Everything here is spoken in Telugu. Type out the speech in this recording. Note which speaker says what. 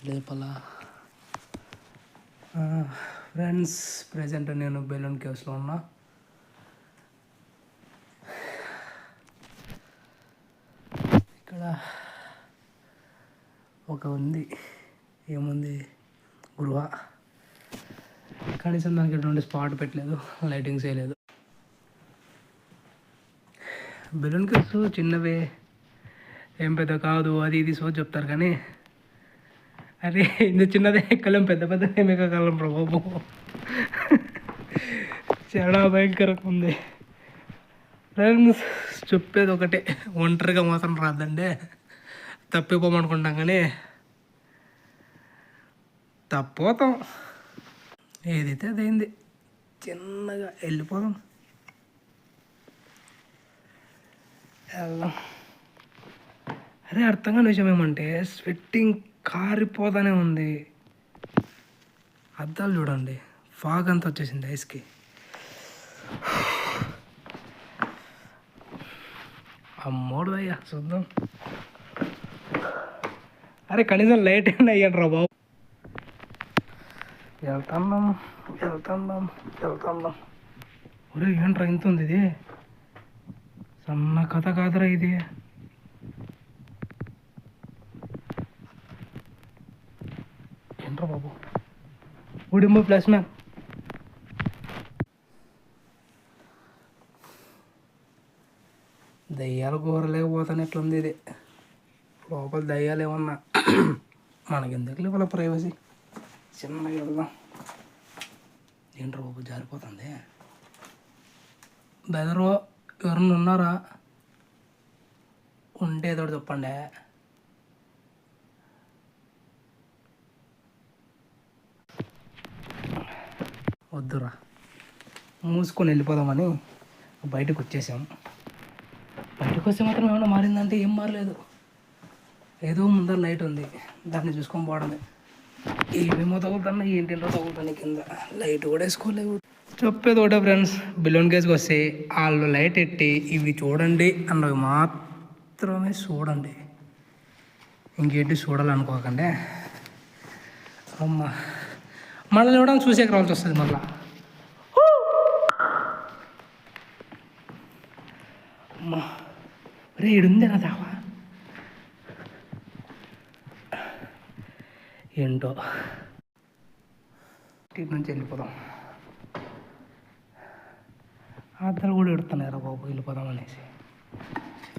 Speaker 1: లేపల ఫ్రెండ్స్, ప్రజెంట్ నేను బెలూన్ కేవ్స్లో ఉన్నా. ఇక్కడ ఒక ఉంది, ఏముంది గృహ. కనీసం దానికి ఎటువంటి స్పాట్ పెట్టలేదు, లైటింగ్స్ వేయలేదు. బెలూన్ కేవ్స్ చిన్నవే, ఏం పెద్ద కాదు, అది ఇది సో చెప్తారు. కానీ అరే ఇంత చిన్నదే ఎక్కలేం, పెద్ద పెద్ద ఏమి ఎక్కగలం బాబు. చాలా భయంకరంగా ఉంది ఫ్రెండ్స్. చెప్పేది ఒకటే, ఒంటరిగా మాత్రం రాదండి. తప్పిపోమనుకుంటాం కానీ తప్పిపోతాం. ఏదైతే అదైంది, చిన్నగా వెళ్ళిపోదాం. వెళ్దాం. అరే అర్థం కాని విషయం ఏమంటే, స్వెట్టింగ్ కారిపోతానే ఉంది. అద్దాలు చూడండి, ఫాగ్ అంతా వచ్చేసింది ఐస్కి. అమ్మోడు అయ్యా, చూద్దాం. అరే కనీసం లైట్ అయినా అయ్యాడు రా బాబు. వెళ్తున్నాం. ఒరే ఏంట్రా ఇంత ఉంది, ఇది సన్న కథ కాదురా ఇది. ఏంట్రా బాబు, ఉడింబు ప్లస్ మ్యాన్. దయ్యాలు కూరలేకపోతాను ఎట్లుంది ఇది. లోపల దయ్యాలు ఏమన్నా మనకెందుకు లేవు ప్రైవసీ. చిన్నగా వెళ్దాం. ఏంట్రా బాబు జారిపోతుంది. బెదరు ఎవరన్నా ఉన్నారా? ఉంటే ఏదో చెప్పండి. వద్దురా, మూసుకొని వెళ్ళిపోదామని బయటకు వచ్చేసాం. బయటకు వస్తే మాత్రం ఏమైనా మారిందంటే ఏం మారలేదు. ఏదో ముందర లైట్ ఉంది, దాన్ని చూసుకొని పోవడమే. ఏమేమో తగులుతున్నా, ఏంటేంటో తగులుతాయి కింద. లైట్ కూడా వేసుకోలేవు. చెప్పేది ఒకటే ఫ్రెండ్స్, బెలూన్ కేవ్స్కి వస్తే వాళ్ళు లైట్ ఎట్టి ఇవి చూడండి అన్నవి మాత్రమే చూడండి, ఇంకేంటి చూడాలనుకోకండి. అమ్మ మళ్ళీ చూడడానికి చూసేకి రావాల్సి వస్తుంది మళ్ళా. అమ్మా రే ఈడుంది నా దావా. ఏంటో ఇటు నుంచి వెళ్ళిపోదాం. అద్దలు కూడా ఎడుతున్నారా బాబు వెళ్ళిపోదాం అనేసి.